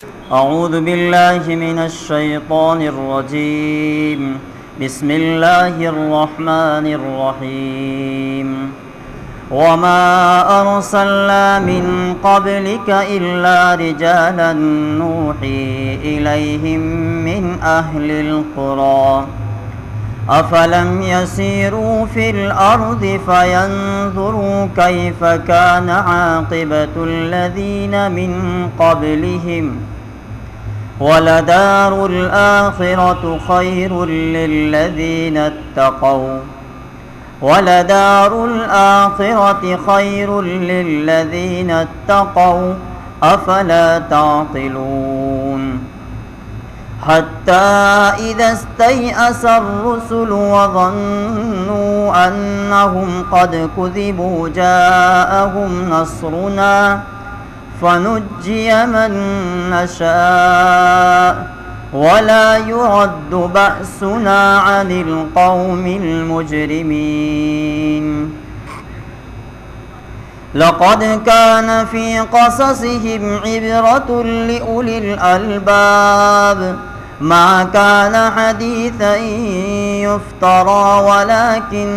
أعوذ بالله من الشيطان الرجيم. بسم الله الرحمن الرحيم. وما أرسلنا من قبلك إلا رجالا نوحي إليهم من أهل القرى أفلم يسيروا في الأرض فينظروا كيف كان عاقبة الذين من قبلهم ولدار الآخرة خير للذين اتقوا ولدار الآخرة خير للذين اتقوا أفلا تعقلون. حتى إذا استيأس الرسل وظنوا أنهم قد كذبوا جاءهم نصرنا فنجي من نشاء ولا يرد بأسنا عن القوم المجرمين. لقد كان في قصصهم عبرة لأولي الألباب ما كان حديثا يفترى ولكن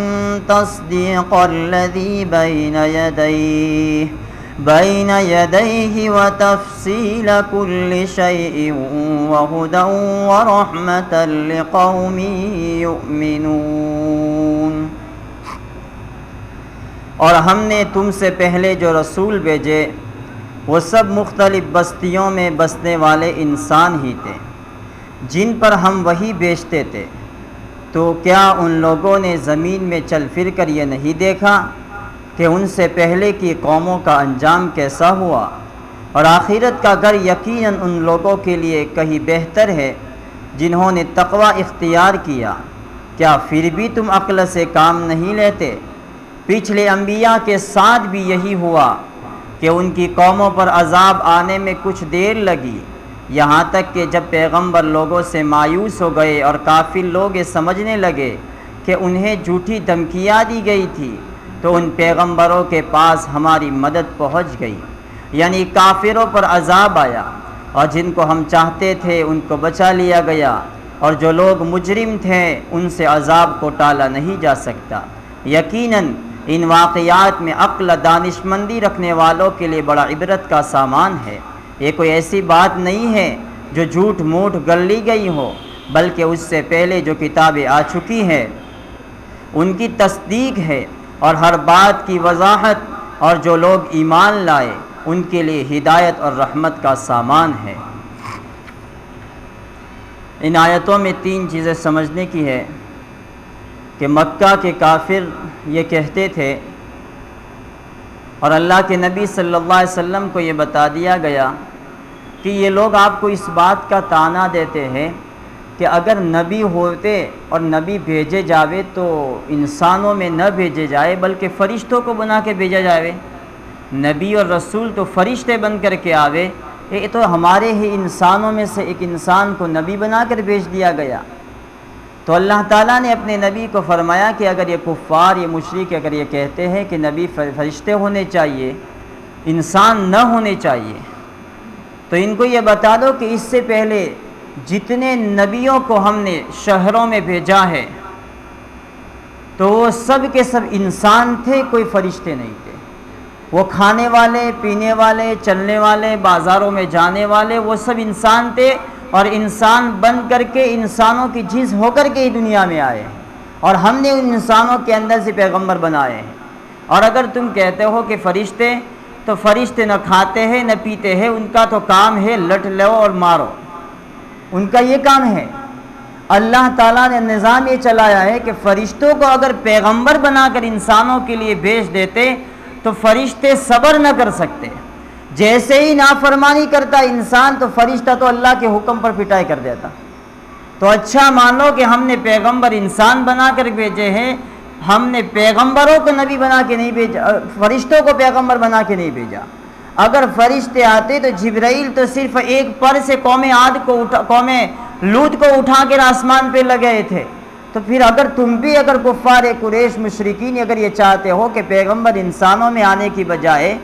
تصديق الذي بين يديه وتفصيل كل شيء وهدى ورحمة لقوم يؤمنون. اور ہم نے تم سے پہلے جو رسول بھیجے وہ سب مختلف بستیوں میں بسنے والے انسان ہی تھے جن پر ہم وحی بھیجتے تھے. تو کیا ان لوگوں نے زمین میں چل پھر کر یہ نہیں دیکھا کہ ان سے پہلے کی قوموں کا انجام کیسا ہوا؟ اور آخرت کا گھر یقیناً ان لوگوں کے لیے کہیں بہتر ہے جنہوں نے تقوی اختیار کیا. کیا پھر بھی تم عقل سے کام نہیں لیتے؟ پچھلے انبیاء کے ساتھ بھی یہی ہوا کہ ان کی قوموں پر عذاب آنے میں کچھ دیر لگی، یہاں تک کہ جب پیغمبر لوگوں سے مایوس ہو گئے اور کافر لوگ یہ سمجھنے لگے کہ انہیں جھوٹی دھمکیاں دی گئی تھی تو ان پیغمبروں کے پاس ہماری مدد پہنچ گئی، یعنی کافروں پر عذاب آیا اور جن کو ہم چاہتے تھے ان کو بچا لیا گیا، اور جو لوگ مجرم تھے ان سے عذاب کو ٹالا نہیں جا سکتا. یقیناً ان واقعات میں عقل دانش مندی رکھنے والوں کے لیے بڑا عبرت کا سامان ہے. یہ کوئی ایسی بات نہیں ہے جو جھوٹ موٹ گل لی گئی ہو، بلکہ اس سے پہلے جو کتابیں آ چکی ہیں ان کی تصدیق ہے اور ہر بات کی وضاحت، اور جو لوگ ایمان لائے ان کے لیے ہدایت اور رحمت کا سامان ہے. ان آیتوں میں 3 چیزیں سمجھنے کی ہے کہ مکہ کے کافر یہ کہتے تھے اور اللہ کے نبی صلی اللہ علیہ وسلم کو یہ بتا دیا گیا کہ یہ لوگ آپ کو اس بات کا طعنہ دیتے ہیں کہ اگر نبی ہوتے اور نبی بھیجے جاوے تو انسانوں میں نہ بھیجے جائے بلکہ فرشتوں کو بنا کے بھیجا جاوے. نبی اور رسول تو فرشتے بن کر کے آوے، یہ تو ہمارے ہی انسانوں میں سے ایک انسان کو نبی بنا کر بھیج دیا گیا. تو اللہ تعالیٰ نے اپنے نبی کو فرمایا کہ اگر یہ کفار، یہ مشرک اگر یہ کہتے ہیں کہ نبی فرشتے ہونے چاہیے، انسان نہ ہونے چاہیے، تو ان کو یہ بتا دو کہ اس سے پہلے جتنے نبیوں کو ہم نے شہروں میں بھیجا ہے تو وہ سب کے سب انسان تھے، کوئی فرشتے نہیں تھے. وہ کھانے والے، پینے والے، چلنے والے، بازاروں میں جانے والے، وہ سب انسان تھے اور انسان بن کر کے انسانوں کی جنس ہو کر کے ہی دنیا میں آئے ہیں، اور ہم نے ان انسانوں کے اندر سے پیغمبر بنائے ہیں. اور اگر تم کہتے ہو کہ فرشتے، تو فرشتے نہ کھاتے ہیں نہ پیتے ہیں، ان کا تو کام ہے لٹ لو اور مارو، ان کا یہ کام ہے. اللہ تعالیٰ نے نظام یہ چلایا ہے کہ فرشتوں کو اگر پیغمبر بنا کر انسانوں کے لیے بھیج دیتے تو فرشتے صبر نہ کر سکتے. جیسے ہی نافرمانی کرتا انسان تو فرشتہ تو اللہ کے حکم پر پٹائی کر دیتا. تو اچھا مان لو کہ ہم نے پیغمبر انسان بنا کر بھیجے ہیں، ہم نے پیغمبروں کو نبی بنا کے نہیں بھیجا، فرشتوں کو پیغمبر بنا کے نہیں بھیجا. اگر فرشتے آتے تو جبرائیل تو صرف ایک پر سے قوم لوط کو اٹھا کر آسمان پہ لگے تھے. تو پھر اگر تم بھی اگر کفار قریش مشرکین اگر یہ چاہتے ہو کہ پیغمبر انسانوں میں آنے کی بجائے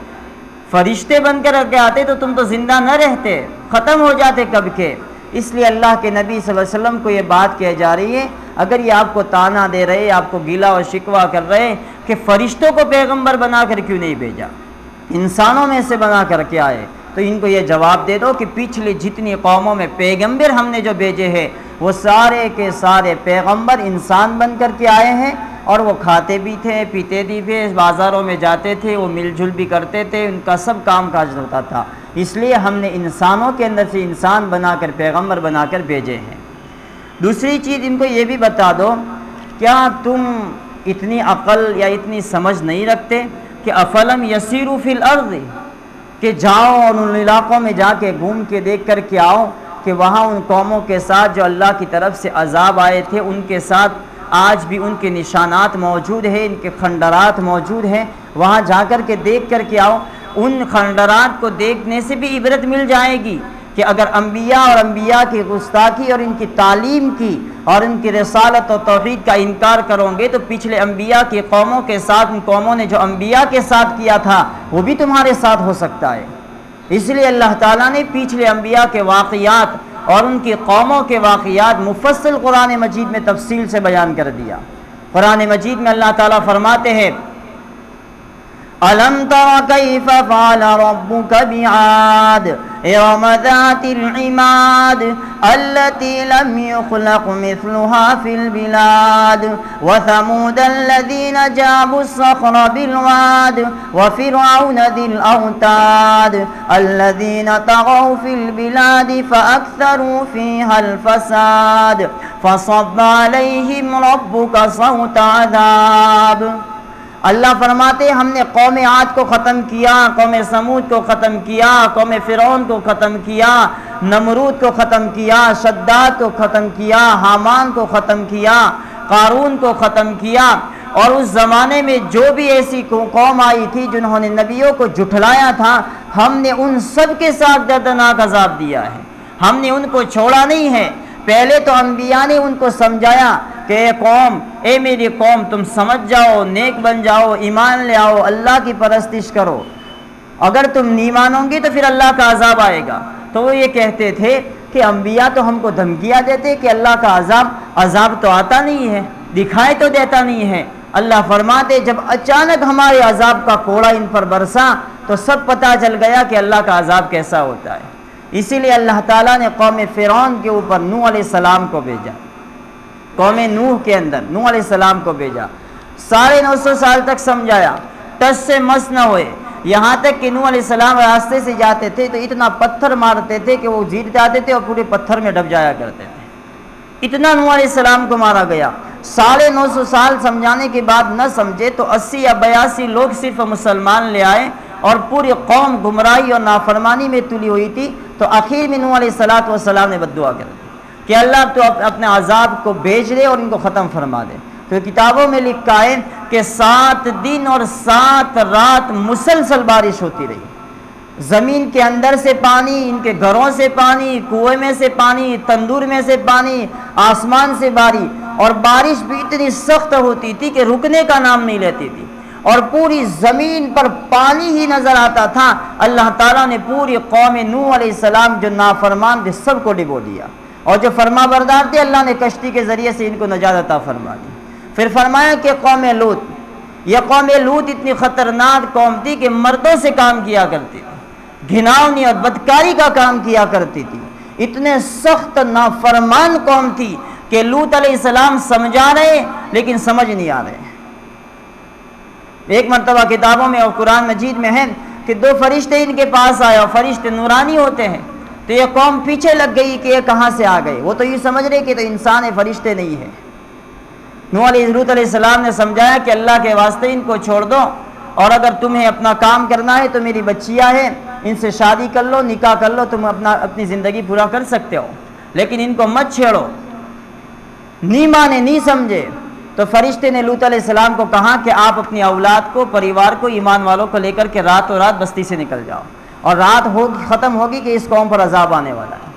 فرشتے بن کر کے آتے تو تم تو زندہ نہ رہتے، ختم ہو جاتے کب کے۔ اس لیے اللہ کے نبی صلی اللہ علیہ وسلم کو یہ بات کہی جا رہی ہے، اگر یہ آپ کو تانا دے رہے، آپ کو گیلا و شکوہ کر رہے کہ فرشتوں کو پیغمبر بنا کر کیوں نہیں بھیجا، انسانوں میں سے بنا کر کے آئے، تو ان کو یہ جواب دے دو کہ پچھلی جتنی قوموں میں پیغمبر ہم نے جو بھیجے ہیں وہ سارے کے سارے پیغمبر انسان بن کر کے آئے ہیں، اور وہ کھاتے بھی تھے، پیتے بھی تھے، بازاروں میں جاتے تھے، وہ مل جل بھی کرتے تھے، ان کا سب کام کاج ہوتا تھا۔ اس لیے ہم نے انسانوں کے اندر سے انسان بنا کر پیغمبر بنا کر بھیجے ہیں۔ دوسری چیز ان کو یہ بھی بتا دو، کیا تم اتنی عقل یا اتنی سمجھ نہیں رکھتے کہ افلم یسیروا فی الارض، کہ جاؤ اور ان علاقوں میں جا کے گھوم کے دیکھ کر کے آؤ کہ وہاں ان قوموں کے ساتھ جو اللہ کی طرف سے عذاب آئے تھے ان کے ساتھ آج بھی ان کے نشانات موجود ہیں، ان کے خنڈرات موجود ہیں، وہاں جا کر کے دیکھ کر کے آؤ۔ ان خنڈرات کو دیکھنے سے بھی عبرت مل جائے گی کہ اگر انبیاء اور انبیاء کی گستاخی اور ان کی تعلیم کی اور ان کی رسالت و توحید کا انکار کرو گے تو پچھلے انبیاء کی قوموں کے ساتھ، ان قوموں نے جو انبیاء کے ساتھ کیا تھا وہ بھی تمہارے ساتھ ہو سکتا ہے۔ اس لیے اللہ تعالیٰ نے پچھلے انبیاء کے واقعات اور ان کی قوموں کے واقعات مفصل قرآن مجید میں تفصیل سے بیان کر دیا۔ قرآن مجید میں اللہ تعالیٰ فرماتے ہیں أَلَمْ تَرَ كَيْفَ فَعَلَ رَبُّكَ بِعَادٍ إِرَمَ ذَاتِ الْعِمَادِ الَّتِي لَمْ يُخْلَقْ مِثْلُهَا فِي الْبِلَادِ وَثَمُودَ الَّذِينَ جَابُوا الصَّخْرَ بِالْوَادِ وَفِرْعَوْنَ ذِي الْأَوْتَادِ الَّذِينَ طَغَوْا فِي الْبِلَادِ فَأَكْثَرُوا فِيهَا الْفَسَادَ فَصَبَّ عَلَيْهِمْ رَبُّكَ صَوْتَ عَذَابٍ۔ اللہ فرماتے ہم نے قوم عاد کو ختم کیا، قوم سمود کو ختم کیا، قوم فرعون کو ختم کیا، نمرود کو ختم کیا، شداد کو ختم کیا، حامان کو ختم کیا، قارون کو ختم کیا، اور اس زمانے میں جو بھی ایسی قوم آئی تھی جنہوں نے نبیوں کو جھٹلایا تھا، ہم نے ان سب کے ساتھ دردناک عذاب دیا ہے۔ ہم نے ان کو چھوڑا نہیں ہے۔ پہلے تو انبیاء نے ان کو سمجھایا کہ اے قوم، اے میری قوم، تم سمجھ جاؤ، نیک بن جاؤ، ایمان لے آؤ، اللہ کی پرستش کرو، اگر تم نہیں مانو گے تو پھر اللہ کا عذاب آئے گا۔ تو وہ یہ کہتے تھے کہ انبیاء تو ہم کو دھمکیاں دیتے کہ اللہ کا عذاب تو آتا نہیں ہے، دکھائی تو دیتا نہیں ہے۔ اللہ فرماتے جب اچانک ہمارے عذاب کا کوڑا ان پر برسا تو سب پتہ چل گیا کہ اللہ کا عذاب کیسا ہوتا ہے۔ اسی لیے اللہ تعالیٰ نے قوم فرعون کے اوپر نوح علیہ السلام کو بھیجا، قوم نوح کے اندر نوح علیہ السلام کو بھیجا، 950 سال تک سمجھایا، ٹس سے مس نہ ہوئے، یہاں تک کہ نوح علیہ السلام راستے سے جاتے تھے تو اتنا پتھر مارتے تھے کہ وہ جیت جاتے تھے اور پورے پتھر میں ڈب جایا کرتے تھے، اتنا نوح علیہ السلام کو مارا گیا۔ 950 سال سمجھانے کے بعد نہ سمجھے تو 80 یا 82 لوگ صرف مسلمان لے آئے اور پوری قوم گمراہی اور نافرمانی میں تلی ہوئی تھی۔ تو آخر میں نوح علیہ السلام نے بد دعا کر دی کہ اللہ تو اپنے عذاب کو بھیج دے اور ان کو ختم فرما دے۔ تو کتابوں میں لکھا ہے کہ 7 دن اور 7 رات مسلسل بارش ہوتی رہی، زمین کے اندر سے پانی، ان کے گھروں سے پانی، کنویں میں سے پانی، تندور میں سے پانی، آسمان سے بارش، اور بارش بھی اتنی سخت ہوتی تھی کہ رکنے کا نام نہیں لیتی تھی، اور پوری زمین پر پانی ہی نظر آتا تھا۔ اللہ تعالیٰ نے پوری قوم نوح علیہ السلام جو نافرمان تھے سب کو ڈبو دیا، اور جو فرما بردار تھے اللہ نے کشتی کے ذریعے سے ان کو نجات عطا فرما دی۔ پھر فرمایا کہ قوم لوط، یہ قوم لوط اتنی خطرناک قوم تھی کہ مردوں سے کام کیا کرتی تھی، گھناؤنی اور بدکاری کا کام کیا کرتی تھی، اتنے سخت نافرمان قوم تھی کہ لوط علیہ السلام سمجھا رہے لیکن سمجھ نہیں آ رہے۔ ایک مرتبہ کتابوں میں اور قرآن مجید میں ہے کہ 2 فرشتے ان کے پاس آئے، اور فرشتے نورانی ہوتے ہیں، تو یہ قوم پیچھے لگ گئی کہ یہ کہاں سے آ گئے، وہ تو یہ سمجھ رہے کہ تو انسان ہے، فرشتے نہیں ہے۔ نوح علیہ السلام نے سمجھایا کہ اللہ کے واسطے ان کو چھوڑ دو، اور اگر تمہیں اپنا کام کرنا ہے تو میری بچیاں ہیں، ان سے شادی کر لو، نکاح کر لو، تم اپنی زندگی پورا کر سکتے ہو، لیکن ان کو مت چھیڑو۔ نہیں مانے، نہیں سمجھے، تو فرشتے نے لوط علیہ السلام کو کہا کہ آپ اپنی اولاد کو، پریوار کو، ایمان والوں کو لے کر کے راتوں رات بستی سے نکل جاؤ، اور رات ختم ہوگی کہ اس قوم پر عذاب آنے والا ہے۔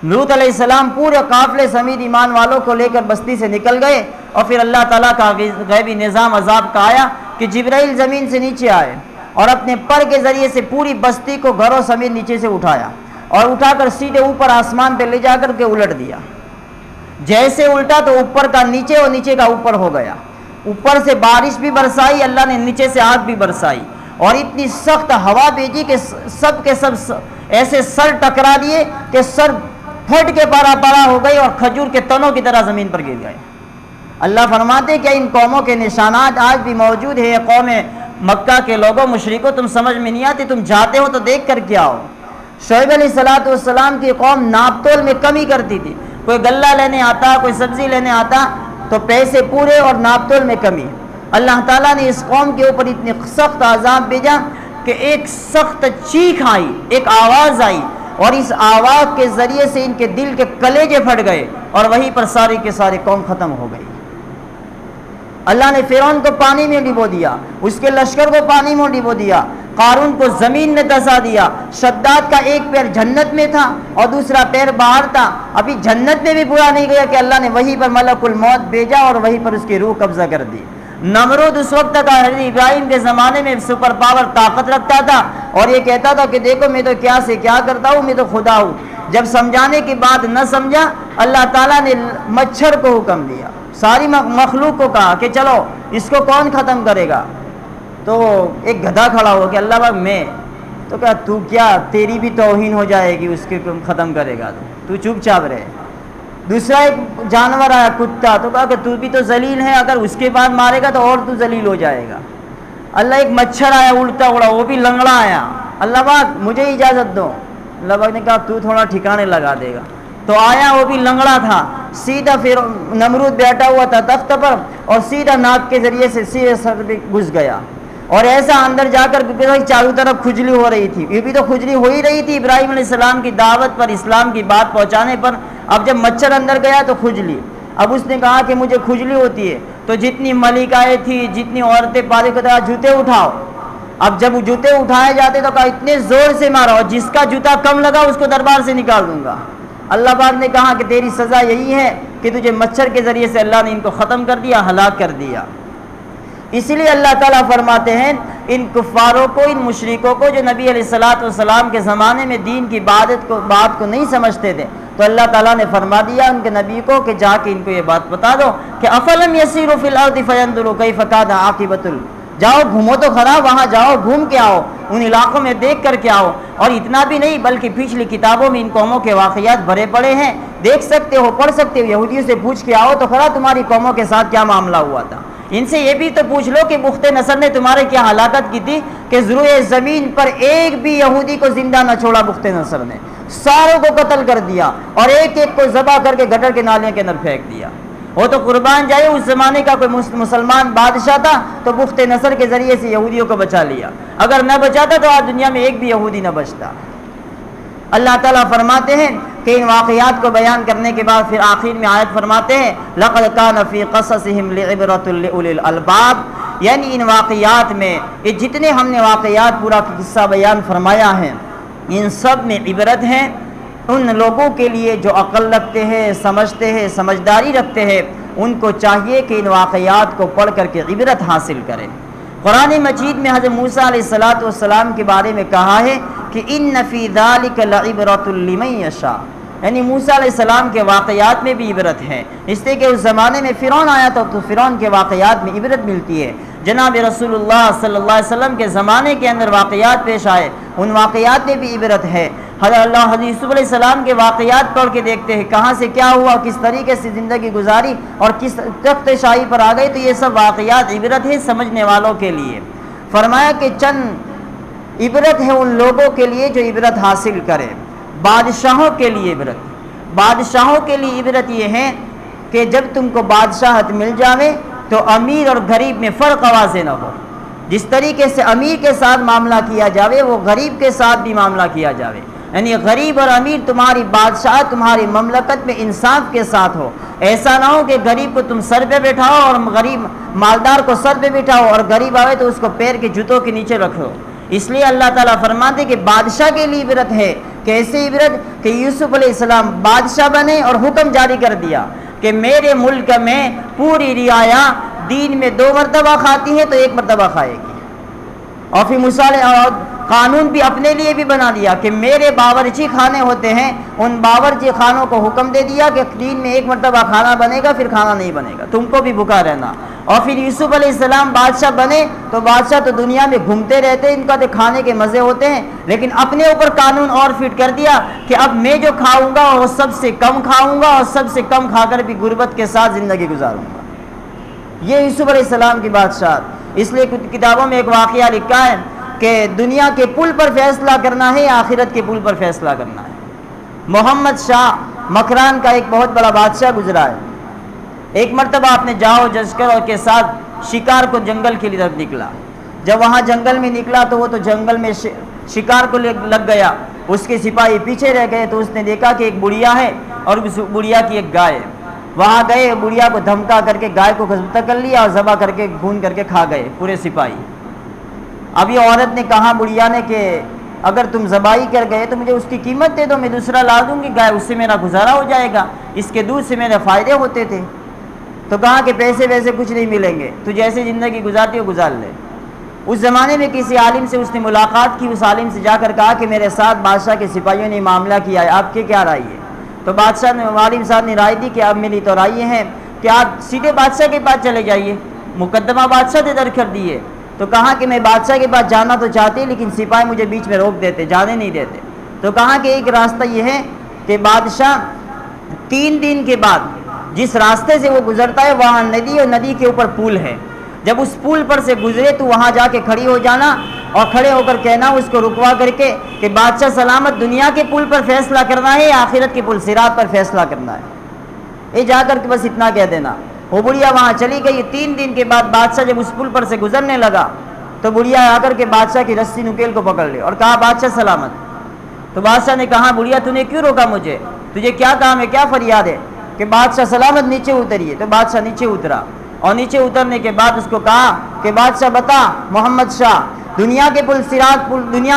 لوط علیہ السلام پورے قافلے سمیت ایمان والوں کو لے کر بستی سے نکل گئے، اور پھر اللہ تعالیٰ کا غیبی نظام عذاب کا آیا کہ جبرائیل زمین سے نیچے آئے، اور اپنے پر کے ذریعے سے پوری بستی کو گھروں سمیت نیچے سے اٹھایا اور اٹھا کر سیدھے اوپر آسمان پہ لے جا کر کے الٹ دیا. جیسے الٹا تو اوپر کا نیچے اور نیچے کا اوپر ہو گیا. اوپر سے بارش بھی برسائی اللہ نے, نیچے سے آگ بھی برسائی, اور اتنی سخت ہوا بھیجی کہ سب کے سب ایسے سر ٹکرا دیے کہ سر پھٹ کے پارا پارا ہو گئی اور کھجور کے تنوں کی طرح زمین پر گر گئے. اللہ فرماتے کہ ان قوموں کے نشانات آج بھی موجود ہے. قوم مکہ کے لوگوں, مشرکوں, تم سمجھ میں نہیں آتی, تم جاتے ہو تو دیکھ کر کیا ہو. شعیب علیہ السلام کی قوم ناپ تول میں کمی کرتی تھی. کوئی غلہ لینے آتا, کوئی سبزی لینے آتا تو پیسے پورے اور ناپ تول میں کمی. اللہ تعالیٰ نے اس قوم کے اوپر اتنی سخت عذاب بھیجا کہ ایک سخت چیخ آئی, ایک آواز آئی, اور اس آواز کے ذریعے سے ان کے دل کے کلیجے پھٹ گئے اور وہیں پر ساری کے ساری قوم ختم ہو گئی. اللہ نے فرعون کو پانی میں ڈبو دیا, اس کے لشکر کو پانی میں ڈبو دیا, قارون کو زمین نے دھسا دیا. شداد کا ایک پیر جنت میں تھا اور دوسرا پیر باہر تھا. ابھی جنت میں بھی پورا نہیں گیا کہ اللہ نے وہیں پر ملک الموت بھیجا اور وہیں پر اس کی روح قبضہ کر دی. نمرود اس وقت تک حضرت ابراہیم کے زمانے میں سپر پاور طاقت رکھتا تھا اور یہ کہتا تھا کہ دیکھو میں تو کیا سے کیا کرتا ہوں, میں تو خدا ہوں. جب سمجھانے کی بات نہ سمجھا, اللہ تعالیٰ نے مچھر کو حکم دیا, ساری مخلوق کو کہا کہ چلو اس کو کون ختم کرے گا. تو ایک گدھا کھڑا ہو کہ اللہ باغ میں, تو کہا تو کیا, تیری بھی توہین ہو جائے گی, اس کے ختم کرے گا تو چپ چاپ رہے. دوسرا ایک جانور آیا کتا, تو کہا کہ تو بھی تو ذلیل ہے, اگر اس کے بعد مارے گا تو اور تو ذلیل ہو جائے گا. اللہ ایک مچھر آیا اڑتا اڑا, وہ بھی لنگڑا آیا, اللہ باغ مجھے اجازت دو. اللہ باغ نے کہا تو تھوڑا ٹھکانے لگا دے گا. تو آیا, وہ بھی لنگڑا تھا, سیدھا پھر نمرود بیٹھا ہوا تھا تخت پر اور سیدھا ناک کے ذریعے سے سیدھے سر پہ گھس گیا اور ایسا اندر جا کر چاروں طرف کھجلی ہو رہی تھی. یہ بھی تو کھجلی ہو ہی رہی تھی ابراہیم علیہ السلام کی دعوت پر, اسلام کی بات پہنچانے پر. اب جب مچھر اندر گیا تو کھجلی. اب اس نے کہا کہ مجھے کھجلی ہوتی ہے, تو جتنی ملکائیں تھی, جتنی عورتیں پارے کو کہا جوتے اٹھاؤ. اب جب جوتے اٹھائے جاتے تو کہا اتنے زور سے مارا, اور جس کا جوتا کم لگا اس کو دربار سے نکال دوں گا. اللہ پاک نے کہا کہ تیری سزا یہی ہے کہ تجھے مچھر کے ذریعے سے اللہ نے ان کو ختم کر دیا, ہلاک کر دیا. اسی لیے اللہ تعالیٰ فرماتے ہیں ان کفاروں کو, ان مشرکوں کو جو نبی علیہ السلام کے زمانے میں دین کی بات کو نہیں سمجھتے تھے, تو اللہ تعالیٰ نے فرما دیا ان کے نبی کو کہ جا کے ان کو یہ بات بتا دو کہ افلم یسیروا فی الارض فینظروا کیف کان عاقبۃ, جاؤ گھومو تو کھرا, وہاں جاؤ گھوم کے آؤ, ان علاقوں میں دیکھ کر کے آؤ. اور اتنا بھی نہیں بلکہ پچھلی کتابوں میں ان قوموں کے واقعات بھرے پڑے ہیں, دیکھ سکتے ہو, پڑھ سکتے ہو. یہودیوں سے پوچھ کے آؤ تو کھرا تمہاری قوموں کے ساتھ کیا معاملہ ہوا تھا. ان سے یہ بھی تو پوچھ لو کہ بخت نصر نے تمہارے کیا ہلاکت کی تھی کہ ضروع زمین پر ایک بھی یہودی کو زندہ نہ چھوڑا بخت نصر نے, ساروں کو قتل کر دیا اور ایک ایک کو ذبح کر کے گٹر کے نالیوں کے اندر پھینک دیا. وہ تو قربان جائے, اس زمانے کا کوئی مسلمان بادشاہ تھا تو بخت نصر کے ذریعے سے یہودیوں کو بچا لیا, اگر نہ بچاتا تو آج دنیا میں ایک بھی یہودی نہ بچتا. اللہ تعالیٰ فرماتے ہیں کہ ان واقعات کو بیان کرنے کے بعد پھر آخر میں آیت فرماتے ہیں لَقَدْ كَانَ فِي قَصَصِهِمْ لِعِبْرَةٌ لِأُولِي الْأَلْبَابِ, یعنی ان واقعات میں, یہ جتنے ہم نے واقعات پورا قصہ بیان فرمایا ہے, ان سب میں عبرت ہے ان لوگوں کے لیے جو عقل رکھتے ہیں, سمجھتے ہیں, سمجھداری رکھتے ہیں. ان کو چاہیے کہ ان واقعات کو پڑھ کر کے عبرت حاصل کریں. قرآن مجید میں حضرت موسیٰ علیہ السلام کے بارے میں کہا ہے کہ ان فی ذلک لعبرۃ لمن یشاء, یعنی موسیٰ علیہ السلام کے واقعات میں بھی عبرت ہے. اس لیے کہ اس زمانے میں فرعون آیا تھا تو فرعون کے واقعات میں عبرت ملتی ہے. جناب رسول اللہ صلی اللہ علیہ وسلم کے زمانے کے اندر واقعات پیش آئے, ان واقعات میں بھی عبرت ہے. حضرت یوسف علیہ السلام کے واقعات پڑھ کے دیکھتے ہیں کہاں سے کیا ہوا, کس طریقے سے زندگی گزاری اور کس تخت شاہی پر آ گئے, تو یہ سب واقعات عبرت ہے سمجھنے والوں کے لیے. فرمایا کہ چند عبرت ہے ان لوگوں کے لیے جو عبرت حاصل کرے. بادشاہوں کے لیے عبرت, بادشاہوں کے لیے عبرت یہ ہے کہ جب تم کو بادشاہت مل جاوے تو امیر اور غریب میں فرق واضح نہ ہو. جس طریقے سے امیر کے ساتھ معاملہ کیا جاوے وہ غریب کے ساتھ بھی معاملہ کیا جاوے, یعنی غریب اور امیر تمہاری بادشاہ تمہاری مملکت میں انصاف کے ساتھ ہو. ایسا نہ ہو کہ غریب کو تم سر پہ بٹھاؤ اور غریب مالدار کو سر پہ بٹھاؤ اور غریب آئے تو اس کو پیر کے جوتوں کے نیچے رکھو. اس لیے اللہ تعالیٰ فرماتے کہ بادشاہ کے لیے عبرت ہے. کیسے عبرت کہ یوسف علیہ السلام بادشاہ بنے اور حکم جاری کر دیا کہ میرے ملک میں پوری رعایا دین میں 2 مرتبہ کھاتی ہے تو 1 مرتبہ کھائے گی. اور پھر اور قانون بھی اپنے لیے بھی بنا دیا کہ میرے باورچی خانے ہوتے ہیں، ان باورچی خانوں کو حکم دے دیا کہ دن میں ایک مرتبہ کھانا بنے گا، پھر کھانا نہیں بنے گا، تم کو بھی بھوکا رہنا۔ اور پھر یوسف علیہ السلام بادشاہ بنے تو بادشاہ تو دنیا میں گھومتے رہتے ہیں، ان کا تو کھانے کے مزے ہوتے ہیں، لیکن اپنے اوپر قانون اور فٹ کر دیا کہ اب میں جو کھاؤں گا وہ سب سے کم کھاؤں گا، اور سب سے کم کھا کر بھی غربت کے ساتھ زندگی گزاروں گا۔ یہ یوسف علیہ السلام کی بادشاہت۔ اس لیے کچھ کتابوں میں ایک واقعہ لکھا ہے کہ دنیا کے پل پر فیصلہ کرنا ہے، آخرت کے پل پر فیصلہ کرنا ہے۔ محمد شاہ مکران کا ایک بہت بڑا بادشاہ گزرا ہے۔ ایک مرتبہ اپنے جاؤ جشکر کے ساتھ شکار کو جنگل کی طرف نکلا۔ جب وہاں جنگل میں نکلا تو وہ تو جنگل میں شکار کو لگ گیا، اس کے سپاہی پیچھے رہ گئے تو اس نے دیکھا کہ ایک بڑھیا ہے اور اس بڑھیا کی ایک گائے ہے۔ وہاں گئے، بڑھیا کو دھمکا کر کے گائے کو قبضہ کر لیا اور ذبح کر کے بھون کر کے کھا گئے پورے سپاہی۔ اب یہ عورت نے کہا بڑھیا نے کہ اگر تم ذبائی کر گئے تو مجھے اس کی قیمت دے دو، میں دوسرا لا دوں گی گائے، اس سے میرا گزارا ہو جائے گا، اس کے دودھ سے میرے فائدے ہوتے تھے۔ تو کہا کہ پیسے ویسے کچھ نہیں ملیں گے، تو جیسے زندگی گزارتی ہو گزار لے۔ اس زمانے میں کسی عالم سے اس نے ملاقات کی، اس عالم سے جا کر کہا کہ میرے ساتھ بادشاہ کے سپاہیوں نے معاملہ کیا ہے، آپ کی کیا رائے ہے؟ تو بادشاہ نے، عالم صاحب نے رائے دی کہ اب میری تو رائے ہے کہ آپ سیدھے بادشاہ کے پاس چلے جائیے، مقدمہ بادشاہ نے درج کر دیے۔ تو کہا کہ میں بادشاہ کے پاس جانا تو چاہتی لیکن سپاہی مجھے بیچ میں روک دیتے، جانے نہیں دیتے۔ تو کہا کہ ایک راستہ یہ ہے کہ بادشاہ 3 دن کے بعد جس راستے سے وہ گزرتا ہے وہاں ندی، اور ندی کے اوپر پل ہے، جب اس پل پر سے گزرے تو وہاں جا کے کھڑی ہو جانا اور کھڑے ہو کر کہنا اس کو رکوا کر کے کہ بادشاہ سلامت، دنیا کے پل پر فیصلہ کرنا ہے یا آخرت کے پل صراط پر فیصلہ کرنا ہے؟ یہ جا کر کے بس اتنا کہہ دینا۔ وہ بڑھیا وہاں چلی گئی۔ 3 دن کے بعد بادشاہ جب اس پل پر سے گزرنے لگا تو بڑھیا آ کر کے بادشاہ کی رسی نکیل کو پکڑ لی اور کہا بادشاہ سلامت۔ تو بادشاہ نے کہا بڑھیا تو نے کیوں روکا مجھے، تجھے کیا کام ہے، کیا فریاد ہے؟ کہ بادشاہ سلامت نیچے اتریے۔ تو بادشاہ نیچے اترا اور نیچے اترنے کے بعد اس کو کہا کہ بادشاہ بتا محمد شاہ، دنیا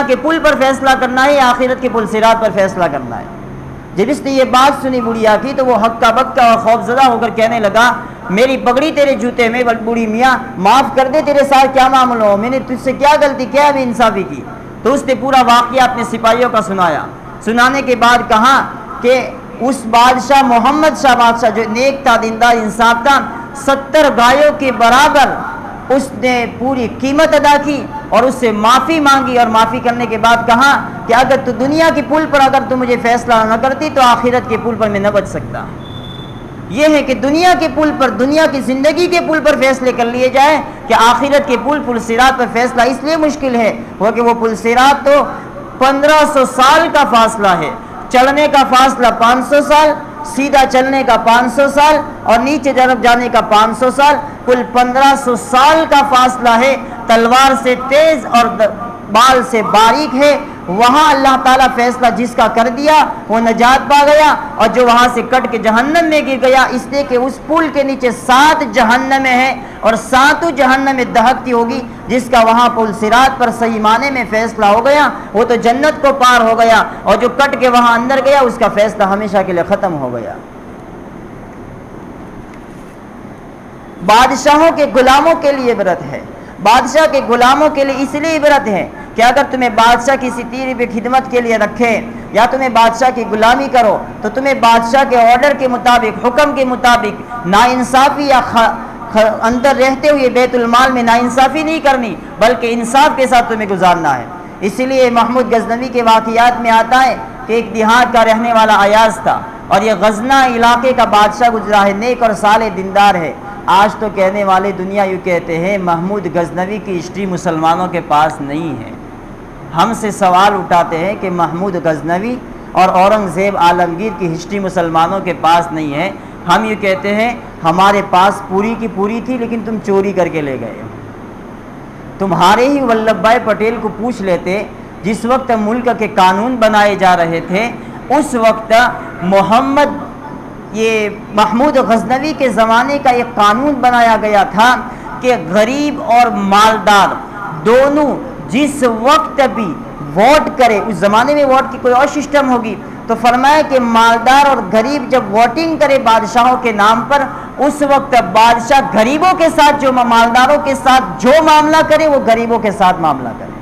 کے پل پر فیصلہ کرنا ہے یا آخرت کے پل صراط پر فیصلہ کرنا ہے؟ جب اس نے یہ بات سنی بڑھیا کی تو وہ ہکا بکا اور خوف زدہ ہو کر کہنے لگا میری پگڑی تیرے جوتے میں، بوڑھی میاں معاف کر دے، تیرے ساتھ کیا معاملہ ہو، میں نے تجھ سے کیا غلطی، کیا بے انصافی کی؟ تو اس نے پورا واقعہ اپنے سپاہیوں کا سنایا۔ سنانے کے بعد کہا کہ اس بادشاہ محمد شاہ بادشاہ جو نیک تھا، دیندار، انصاف تھا، 70 گایوں کے برابر اس نے پوری قیمت ادا کی اور اس سے معافی مانگی، اور معافی کرنے کے بعد کہا کہ اگر تو دنیا کے پل پر اگر تو مجھے فیصلہ نہ کرتی تو آخرت کے پل پر میں نہ بچ سکتا۔ یہ ہے کہ دنیا کے پل پر، دنیا کی زندگی کے پل پر فیصلے کر لیے جائیں کہ آخرت کے پل صراط پر فیصلہ اس لیے مشکل ہے وہ کہ وہ پل صراط تو 1500 سال کا فاصلہ ہے، چلنے کا فاصلہ 500 سال، سیدھا چلنے کا 500 سال اور نیچے طرف جانے کا 500 سال، کل 1500 سال کا فاصلہ ہے۔ تلوار سے تیز اور بال سے باریک ہے۔ وہاں اللہ تعالیٰ فیصلہ جس کا کر دیا وہ نجات پا گیا، اور جو وہاں سے کٹ کے جہنم میں گر گیا، اس لیے کہ اس پل کے نیچے 7 جہنمیں ہیں اور 7 جہنمیں دہکتی ہوگی، جس کا وہاں پل صراط پر صحیح معنی میں فیصلہ ہو گیا وہ تو جنت کو پار ہو گیا، اور جو کٹ کے وہاں اندر گیا اس کا فیصلہ ہمیشہ کے لیے ختم ہو گیا۔ بادشاہوں کے غلاموں کے لیے عبرت ہے، بادشاہ کے غلاموں کے لیے اس لیے عبرت ہے کہ اگر تمہیں بادشاہ کسی تیری بھی خدمت کے لیے رکھے یا تمہیں بادشاہ کی غلامی کرو تو تمہیں بادشاہ کے آرڈر کے مطابق، حکم کے مطابق ناانصافی یا اندر رہتے ہوئے بیت المال میں ناانصافی نہیں کرنی، بلکہ انصاف کے ساتھ تمہیں گزارنا ہے۔ اسی لیے محمود غزنوی کے واقعات میں آتا ہے کہ ایک دیہات کا رہنے والا ایاز تھا اور یہ غزنہ علاقے کا بادشاہ گزرا ہے، نیک اور صالح دیندار ہے۔ آج تو کہنے والے دنیا یوں کہتے ہیں محمود غزنوی کی ہسٹری مسلمانوں کے پاس نہیں ہے۔ ہم سے سوال اٹھاتے ہیں کہ محمود غزنوی اور اورنگزیب عالمگیر کی ہسٹری مسلمانوں کے پاس نہیں ہے۔ ہم یہ کہتے ہیں ہمارے پاس پوری کی پوری تھی لیکن تم چوری کر کے لے گئے۔ تمہارے ہی ولبھ بھائی پٹیل کو پوچھ لیتے، جس وقت ملک کے قانون بنائے جا رہے تھے اس وقت محمود غزنوی کے زمانے کا ایک قانون بنایا گیا تھا کہ غریب اور مالدار دونوں جس وقت بھی ووٹ کرے، اس زمانے میں ووٹ کی کوئی اور سسٹم ہوگی، تو فرمایا کہ مالدار اور غریب جب ووٹنگ کرے بادشاہوں کے نام پر اس وقت بادشاہ غریبوں کے ساتھ جو مالداروں کے ساتھ جو معاملہ کرے وہ غریبوں کے ساتھ معاملہ کرے۔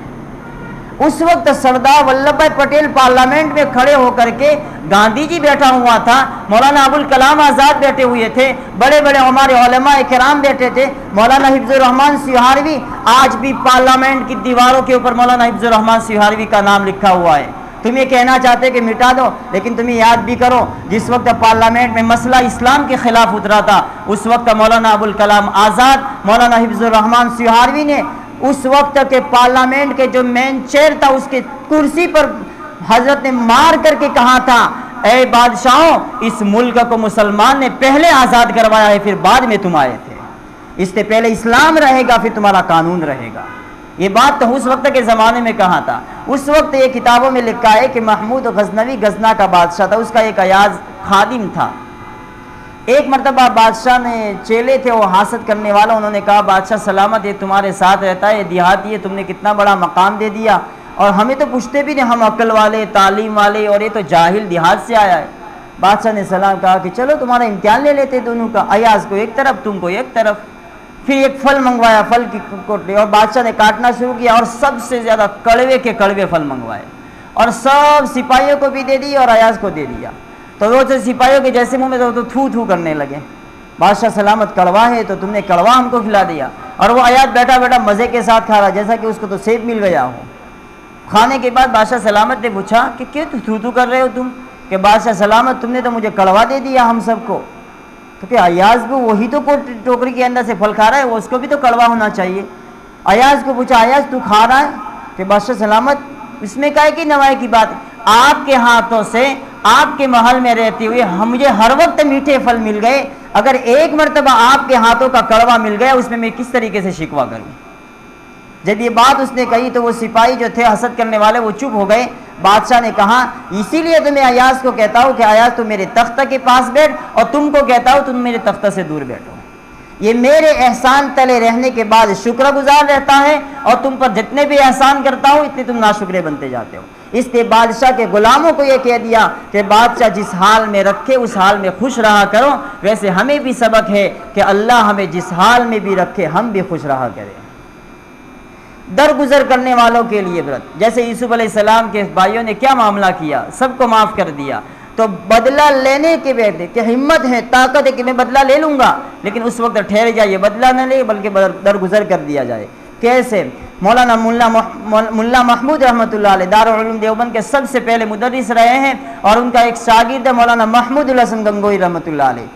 اس وقت سردار ولبھ بھائی پٹیل پارلیمنٹ میں کھڑے ہو کر کے، گاندھی جی بیٹھا ہوا تھا، مولانا ابوالکلام آزاد بیٹھے ہوئے تھے، بڑے بڑے ہمارے علماء کرام بیٹھے تھے، مولانا حفظ الرحمان سیہاروی، آج بھی پارلیمنٹ کی دیواروں کے اوپر مولانا حفظ الرحمان سیہاروی کا نام لکھا ہوا ہے۔ تم یہ کہنا چاہتے کہ مٹا دو، لیکن تم یاد بھی کرو جس وقت پارلیمنٹ میں مسئلہ اسلام کے خلاف اترا تھا، اس وقت مولانا ابوالکلام آزاد، مولانا حفظ الرحمان سیہاروی نے اس وقت کے پارلیمنٹ کے جو مین چیئر تھا اس کے کرسی پر حضرت نے مار کر کے کہا تھا، اے بادشاہوں، اس ملک کو مسلمان نے پہلے آزاد کروایا ہے، پھر بعد میں تم آئے تھے، اس سے پہلے اسلام رہے گا پھر تمہارا قانون رہے گا۔ یہ بات تو اس وقت کے زمانے میں کہا تھا۔ اس وقت یہ کتابوں میں لکھا ہے کہ محمود غزنوی غزنا کا بادشاہ تھا، اس کا ایک ایاز خادم تھا۔ ایک مرتبہ بادشاہ نے چیلے تھے وہ حاسد کرنے والا، انہوں نے کہا بادشاہ سلامت، یہ تمہارے ساتھ رہتا ہے، یہ دیہاتی ہے، تم نے کتنا بڑا مقام دے دیا، اور ہمیں تو پوچھتے بھی نہیں، ہم عقل والے تعلیم والے، اور یہ تو جاہل دیہات سے آیا ہے۔ بادشاہ نے سلام کہا کہ چلو تمہارا امتحان لے لیتے دونوں کا، ایاز کو ایک طرف تم کو ایک طرف۔ پھر ایک پھل منگوایا، پھل کی کوٹلی، اور بادشاہ نے کاٹنا شروع کیا اور سب سے زیادہ کڑوے کے کڑوے پھل منگوائے اور سب سپاہیوں کو بھی دے دی اور ایاز کو دے دیا۔ تو وہ سے سپاہیوں کے جیسے منہ میں تو تھو تھو کرنے لگے۔ بادشاہ سلامت کڑوا ہے تو تم نے کڑوا ہم کو کھلا دیا، اور وہ ایاز بیٹھا بیٹھا مزے کے ساتھ کھا رہا جیسا کہ اس کو تو سیب مل گیا ہو۔ کھانے کے بعد بادشاہ سلامت نے پوچھا کہ کیوں تھو تھو کر رہے ہو تم؟ کہ بادشاہ سلامت تم نے تو مجھے کڑوا دے دیا ہم سب کو، تو کہ ایاز بھی وہی تو ٹوکری کے اندر سے پھل کھا رہا ہے، وہ اس کو بھی تو کڑوا ہونا چاہیے۔ ایاز کو پوچھا ایاز تو کھا رہا ہے؟ کہ بادشاہ سلامت اس میں کائے کی نوائی کی بات، آپ کے ہاتھوں سے آپ کے محل میں رہتے ہوئے مجھے ہر وقت میٹھے پھل مل گئے، اگر ایک مرتبہ آپ کے ہاتھوں کا کڑوا مل گیا اس میں کس طریقے سے شکوہ کروں؟ جب یہ بات اس نے کہی تو وہ سپاہی جو تھے حسد کرنے والے وہ چپ ہو گئے۔ بادشاہ نے کہا اسی لیے تو میں ایاز کو کہتا ہوں کہ ایاز تم میرے تخت کے پاس بیٹھ، اور تم کو کہتا ہوں تم میرے تخت سے دور بیٹھو۔ یہ میرے احسان تلے رہنے کے بعد شکر گزار رہتا ہے، اور تم پر جتنے بھی احسان کرتا ہوں اتنے تم ناشکرے بنتے جاتے ہو۔ اس نے بادشاہ کے غلاموں کو یہ کہہ دیا کہ بادشاہ جس حال میں رکھے اس حال میں خوش رہا کرو، ویسے ہمیں بھی سبق ہے کہ اللہ ہمیں جس حال میں بھی رکھے ہم بھی خوش رہا کریں۔ درگزر کرنے والوں کے لیے عبرت، جیسے یوسف علیہ السلام کے بھائیوں نے کیا معاملہ کیا، سب کو معاف کر دیا، تو بدلہ لینے کے بعد کہ ہمت ہے، طاقت ہے کہ میں بدلہ لے لوں گا، لیکن اس وقت ٹھہر جائیے، بدلہ نہ لے بلکہ درگزر کر دیا جائے۔ کیسے؟ مولانا ملا محمود رحمۃ اللہ علیہ دارالعلوم دیوبند کے سب سے پہلے مدرس رہے ہیں، اور ان کا ایک شاگرد ہے مولانا محمود الحسن گنگوئی رحمۃ اللہ علیہ۔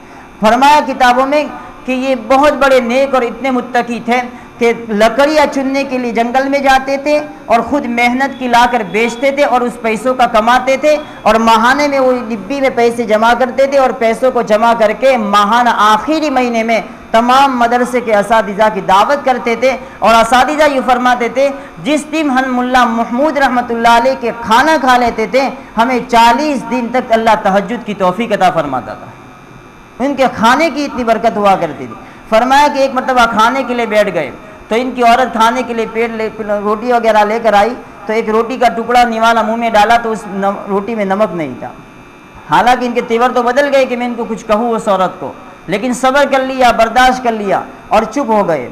فرمایا کتابوں میں کہ یہ بہت بڑے نیک اور اتنے متقی تھے کہ لکڑیاں چننے کے لیے جنگل میں جاتے تھے اور خود محنت کی لا کر بیچتے تھے اور اس پیسوں کا کماتے تھے، اور ماہانے میں وہ ڈبی میں پیسے جمع کرتے تھے، اور پیسوں کو جمع کر کے ماہانہ آخری مہینے میں تمام مدرسے کے اساتذہ کی دعوت کرتے تھے، اور اساتذہ یہ فرماتے تھے جس دن ہم ملا محمود رحمۃ اللہ علیہ کے کھانا کھا لیتے تھے ہمیں 40 دن تک اللہ تہجد کی توفیق عطا فرماتا تھا، ان کے کھانے کی اتنی برکت ہوا کرتی تھی۔ فرمایا کہ ایک مرتبہ کھانے کے لیے بیٹھ گئے تو ان کی عورت کھانے کے لیے روٹی وغیرہ لے کر آئی، تو ایک روٹی کا ٹکڑا نوالا منہ میں ڈالا تو اس روٹی میں نمک نہیں تھا۔ حالانکہ ان کے تیور تو بدل گئے کہ میں ان کو کچھ کہوں اس عورت کو، لیکن صبر کر لیا، برداشت کر لیا اور چپ ہو گئے۔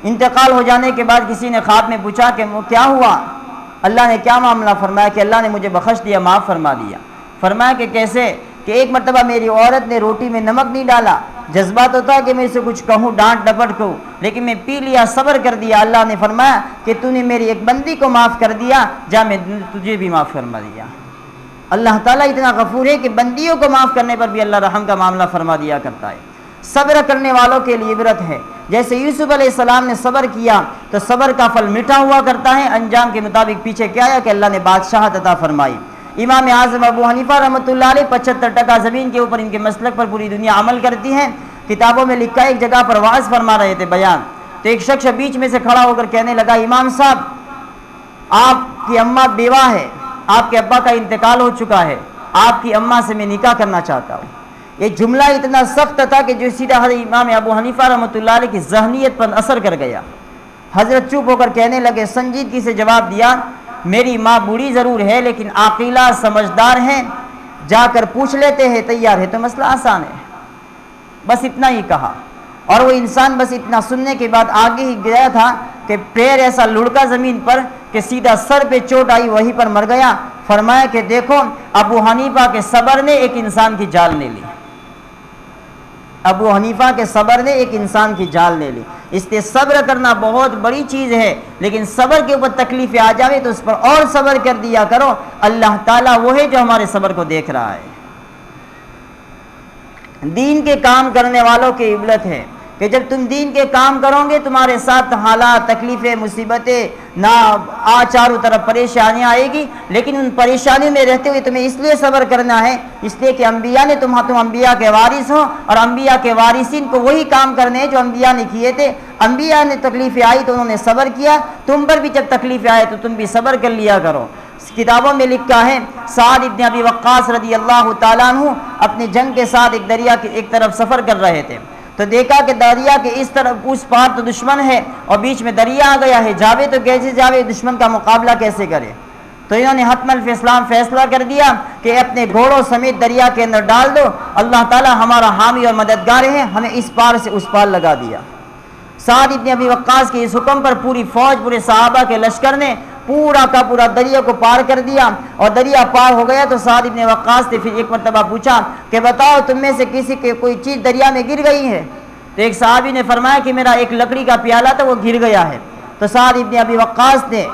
انتقال ہو جانے کے بعد کسی نے خواب میں پوچھا کہ کیا ہوا، اللہ نے کیا معاملہ؟ فرمایا کہ اللہ نے مجھے بخش دیا، معاف فرما دیا۔ فرمایا کہ کیسے؟ کہ ایک مرتبہ میری عورت نے روٹی میں نمک نہیں ڈالا، جذبات ہوتا کہ میں اسے کچھ کہوں، ڈانٹ ڈپٹ کہوں، لیکن میں پی لیا، صبر کر دیا۔ اللہ نے فرمایا کہ تو نے میری ایک بندی کو معاف کر دیا، جا میں تجھے بھی معاف فرما دیا۔ اللہ تعالیٰ اتنا غفور ہے کہ بندیوں کو معاف کرنے پر بھی اللہ رحم کا معاملہ فرما دیا کرتا ہے۔ صبر کرنے والوں کے لیے عبرت ہے، جیسے یوسف علیہ السلام نے صبر کیا تو صبر کا پھل میٹھا ہوا کرتا ہے، انجام کے مطابق پیچھے کیا ہے کہ اللہ نے بادشاہت عطا فرمائی۔ امام اعظم ابو حنیفہ رحمۃ اللہ علیہ 75% زمین کے اوپر ان کے مسلک پر پوری دنیا عمل کرتی ہے۔ کتابوں میں لکھا ہے ایک جگہ پر واعظ فرما رہے تھے، بیان، تو ایک شخص بیچ میں سے کھڑا ہو کر کہنے لگا امام صاحب آپ کی اماں بیوہ ہے، آپ کے ابا کا انتقال ہو چکا ہے، آپ کی اماں سے میں نکاح کرنا چاہتا ہوں۔ یہ جملہ اتنا سخت تھا کہ جو سیدھا حضرت امام ابو حنیفہ رحمۃ اللہ علیہ کی ذہنیت پر اثر کر گیا۔ حضرت چپ ہو کر کہنے لگے، سنجیدگی سے جواب دیا، میری ماں بوڑھی ضرور ہے لیکن عاقلہ سمجھدار ہے، جا کر پوچھ لیتے ہیں، تیار ہے تو مسئلہ آسان ہے۔ بس اتنا ہی کہا، اور وہ انسان بس اتنا سننے کے بعد آگے ہی گیا تھا کہ پیر ایسا لڑکا زمین پر کہ سیدھا سر پہ چوٹ آئی، وہیں پر مر گیا۔ فرمایا کہ دیکھو ابو حنیفہ کے صبر نے ایک انسان کی جان لے لی، ابو حنیفہ کے صبر نے ایک انسان کی جان لے لی۔ اس لیے صبر کرنا بہت بڑی چیز ہے، لیکن صبر کے اوپر تکلیفیں آ جاوے تو اس پر اور صبر کر دیا کرو، اللہ تعالیٰ وہ ہے جو ہمارے صبر کو دیکھ رہا ہے۔ دین کے کام کرنے والوں کی عبرت ہے کہ جب تم دین کے کام کرو گے تمہارے ساتھ حالات، تکلیفیں، مصیبتیں نہ چاروں طرف پریشانیاں آئے گی، لیکن ان پریشانیوں میں رہتے ہوئے تمہیں اس لیے صبر کرنا ہے، اس لیے کہ انبیاء نے تم انبیاء کے وارث ہو، اور انبیاء کے وارثین کو وہی کام کرنے ہیں جو انبیاء نے کیے تھے۔ انبیاء نے تکلیفیں آئی تو انہوں نے صبر کیا، تم پر بھی جب تکلیفیں آئے تو تم بھی صبر کر لیا کرو۔ کتابوں میں لکھا ہے سعد ابن ابی وقاص رضی اللہ تعالیٰ عنہ اپنے جنگ کے ساتھ ایک دریا کی ایک طرف سفر کر رہے تھے، تو دیکھا کہ دریا کے اس طرف اس پار تو دشمن ہے اور بیچ میں دریا آ گیا ہے، جاوے تو کیسے جاوے، دشمن کا مقابلہ کیسے کرے؟ تو انہوں نے حتم الفیصلام فیصلہ کر دیا کہ اپنے گھوڑوں سمیت دریا کے اندر ڈال دو، اللہ تعالیٰ ہمارا حامی اور مددگار ہے، ہمیں اس پار سے اس پار لگا دیا۔ سعد ابن ابی وقاص کے اس حکم پر پوری فوج، پورے صحابہ کے لشکر نے پورا کا پورا دریا کو پار کر دیا، اور دریا پار ہو گیا تو سعد ابن وقاص نے پھر ایک مرتبہ پوچھا کہ بتاؤ تم میں سے کسی کے کوئی چیز دریا میں گر گئی ہے؟ تو ایک صحابی نے فرمایا کہ میرا ایک لکڑی کا پیالہ تھا وہ گر گیا ہے۔ تو سعد ابن ابی وقاص نے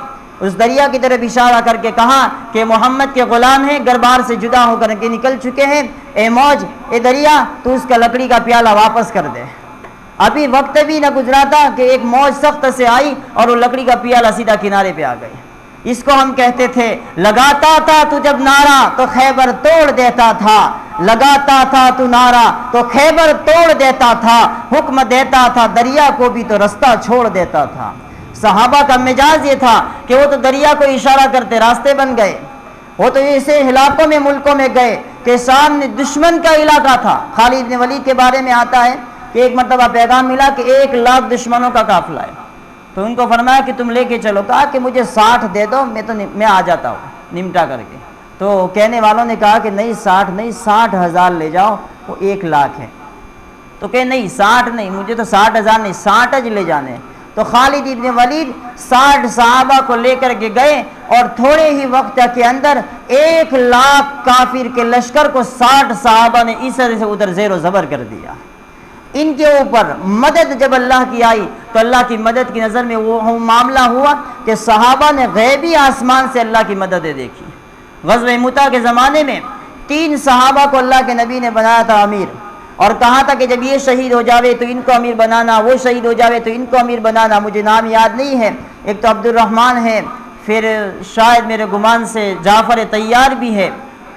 اس دریا کی طرف اشارہ کر کے کہا کہ محمد کے غلام ہیں، گربار سے جدا ہو کر کے نکل چکے ہیں، اے موج، اے دریا تو اس کا لکڑی کا پیالہ واپس کر دے۔ ابھی وقت بھی نہ گزرا تھا کہ ایک موج سخت سے آئی اور وہ لکڑی کا پیالہ سیدھا کنارے پہ آ گئی۔ اس کو ہم کہتے تھے لگاتا تھا تو جب نعرہ تو خیبر توڑ دیتا تھا، لگاتا تھا تو نعرہ تو خیبر توڑ دیتا تھا، حکم دیتا تھا دریا کو بھی تو رستہ چھوڑ دیتا تھا۔ صحابہ کا مزاج یہ تھا کہ وہ تو دریا کو اشارہ کرتے راستے بن گئے، وہ تو ایسے علاقوں میں ملکوں میں گئے کہ سامنے دشمن کا علاقہ تھا۔ خالد بن ولید کے بارے میں آتا ہے کہ ایک مرتبہ پیغام ملا کہ 1,00,000 دشمنوں کا قافلہ ہے، تو ان کو فرمایا کہ تم لے کے چلو، کہا کہ مجھے 60 دے دو، میں آ جاتا ہوں نمٹا کر کے۔ تو کہنے والوں نے کہا کہ نہیں 60 نہیں 60,000 لے جاؤ، وہ 1,00,000 ہے۔ تو کہ نہیں 60 نہیں، مجھے تو 60,000 نہیں 60 لے جانے۔ تو خالد ابن ولید 60 صحابہ کو لے کر کے گئے اور تھوڑے ہی وقت کے اندر 1,00,000 کافر کے لشکر کو 60 صحابہ نے اس طرح سے ادھر زیر و زبر کر دیا۔ ان کے اوپر مدد جب اللہ کی آئی تو اللہ کی مدد کی نظر میں وہ معاملہ ہوا کہ صحابہ نے غیبی آسمان سے اللہ کی مدد دیکھی۔ غزوہ مؤتہ کے زمانے میں 3 صحابہ کو اللہ کے نبی نے بنایا تھا امیر، اور کہا تھا کہ جب یہ شہید ہو جاوے تو ان کو امیر بنانا، وہ شہید ہو جاوے تو ان کو امیر بنانا، مجھے نام یاد نہیں ہے، ایک تو عبد الرحمن ہے، پھر شاید میرے گمان سے جعفر طیار بھی ہے،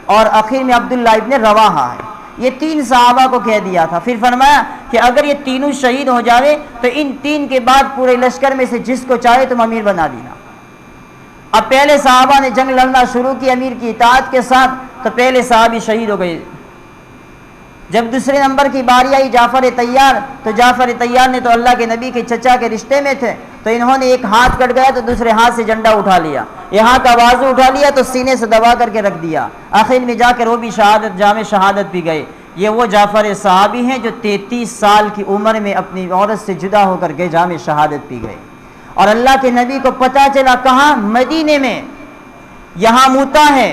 اور آخر میں عبداللہ ابن رواحہ ہے۔ یہ 3 صحابہ کو کہہ دیا تھا۔ پھر فرمایا کہ اگر یہ تینوں شہید ہو جاوے تو ان 3 کے بعد پورے لشکر میں سے جس کو چاہے تم امیر بنا دینا۔ اب پہلے صحابہ نے جنگ لڑنا شروع کی امیر کی اطاعت کے ساتھ، تو پہلے صحابی شہید ہو گئے۔ جب دوسرے نمبر کی باری آئی جعفر طیار، تو جعفر طیار نے تو اللہ کے نبی کے چچا کے رشتے میں تھے، تو انہوں نے ایک ہاتھ کٹ گیا تو دوسرے ہاتھ سے جھنڈا اٹھا لیا، یہاں کا بازو اٹھا لیا تو سینے سے دبا کر کے رکھ دیا، آخر میں جا کر وہ بھی جام شہادت پی گئے۔ یہ وہ جعفر صحابی ہیں جو 33 سال کی عمر میں اپنی عورت سے جدا ہو کر کے جام شہادت پی گئے، اور اللہ کے نبی کو پتہ چلا کہاں؟ مدینے میں، یہاں مؤتہ ہے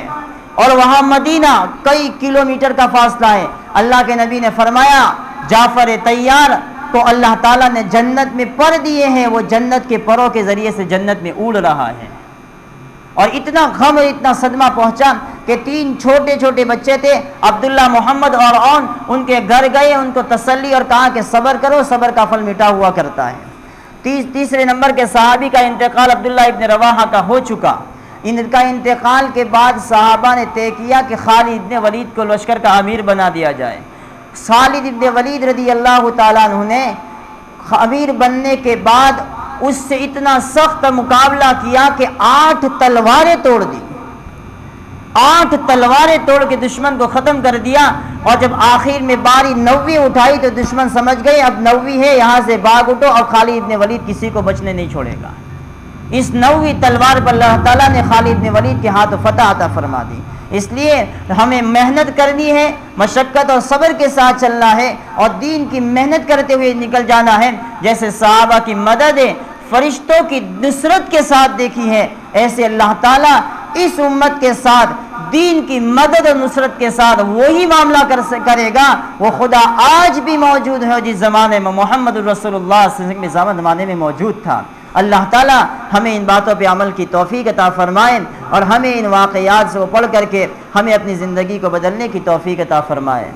اور وہاں مدینہ کئی کلومیٹر کا فاصلہ ہے۔ اللہ کے نبی نے فرمایا جعفر طیار کو اللہ تعالیٰ نے جنت میں پر دیے ہیں، وہ جنت کے پروں کے ذریعے سے جنت میں اڑ رہا ہے۔ اور اتنا غم اور اتنا صدمہ پہنچا کہ 3 چھوٹے چھوٹے بچے تھے، عبداللہ، محمد اور اون، ان کے گھر گئے، ان کو تسلی اور کہا کہ صبر کرو، صبر کا پھل میٹھا ہوا کرتا ہے۔ تیسرے نمبر کے صحابی کا انتقال عبداللہ ابن رواحہ کا ہو چکا۔ ان کا انتقال کے بعد صحابہ نے طے کیا کہ خالد ابن ولید کو لشکر کا امیر بنا دیا جائے۔ خالد ابن ولید رضی اللہ تعالیٰ عنہ نے امیر بننے کے بعد اس سے اتنا سخت مقابلہ کیا کہ 8 تلواریں توڑ دی، 8 تلواریں توڑ کے دشمن کو ختم کر دیا، اور جب آخر میں باری 9ویں اٹھائی تو دشمن سمجھ گئے اب 9ویں ہے، یہاں سے بھاگ اٹھو، اور خالد ابن ولید کسی کو بچنے نہیں چھوڑے گا۔ اس 9ویں تلوار پر اللہ تعالیٰ نے خالد بن ولید کے ہاتھ فتح عطا فرما دی۔ اس لیے ہمیں محنت کرنی ہے، مشقت اور صبر کے ساتھ چلنا ہے اور دین کی محنت کرتے ہوئے نکل جانا ہے۔ جیسے صحابہ کی مدد فرشتوں کی نصرت کے ساتھ دیکھی ہے، ایسے اللہ تعالیٰ اس امت کے ساتھ دین کی مدد اور نصرت کے ساتھ وہی معاملہ کرے گا۔ وہ خدا آج بھی موجود ہے جس زمانے میں محمد رسول اللہ صلی اللہ علیہ وسلم زمانے میں موجود تھا۔ اللہ تعالیٰ ہمیں ان باتوں پہ عمل کی توفیق عطا فرمائے اور ہمیں ان واقعات سے پڑھ کر کے ہمیں اپنی زندگی کو بدلنے کی توفیق عطا فرمائے۔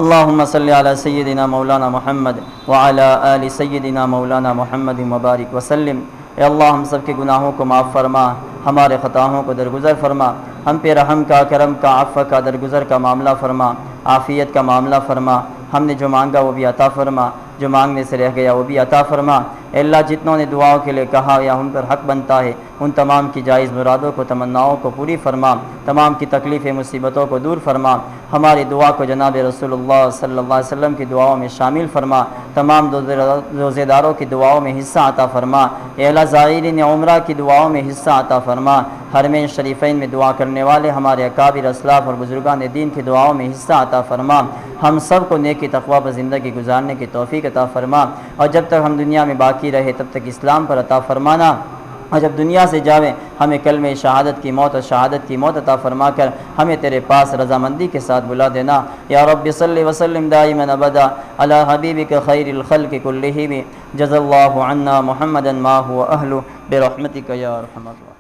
اللہم صلی علی سیدنا مولانا محمد وعلی آل سیدنا مولانا محمد مبارک وسلم۔ اے اللہ ہم سب کے گناہوں کو معاف فرما، ہمارے خطاؤں کو درگزر فرما، ہم پہ رحم کا، کرم کا، عفو کا، درگزر کا معاملہ فرما، عافیت کا معاملہ فرما۔ ہم نے جو مانگا وہ بھی عطا فرما، جو مانگنے سے رہ گیا وہ بھی عطا فرما۔ اے اللہ جتنوں نے دعاؤں کے لیے کہا یا ہم پر حق بنتا ہے ان تمام کی جائز مرادوں کو، تمناؤں کو پوری فرما، تمام کی تکلیف مصیبتوں کو دور فرما۔ ہماری دعا کو جناب رسول اللہ صلی اللہ علیہ وسلم کی دعاؤں میں شامل فرما، تمام روزے داروں کی دعاؤں میں حصہ عطا فرما۔ اے اللہ زائرین عمرہ کی دعاؤں میں حصہ عطا فرما۔ حرمین شریفین میں دعا کرنے والے ہمارے اکابر اسلاف اور بزرگان دین کی دعاؤں میں حصہ عطا فرما۔ ہم سب کو نیکی تقوی پر زندگی گزارنے کی توفیق عطا فرما، اور جب تک ہم دنیا میں باقی رہے تب تک اسلام پر عطا فرمانا، اور جب دنیا سے جاویں ہمیں کلمہ شہادت کی موت اور شہادت کی موت عطا فرما کر ہمیں تیرے پاس رضامندی کے ساتھ بلا دینا۔ یا رب صلی وسلم دائما ابدا علی حبیبک خیر الخلق کلہم، جزا اللہ عنا محمدا ما هو اہلہ برحمتک یا ارحم الراحمین۔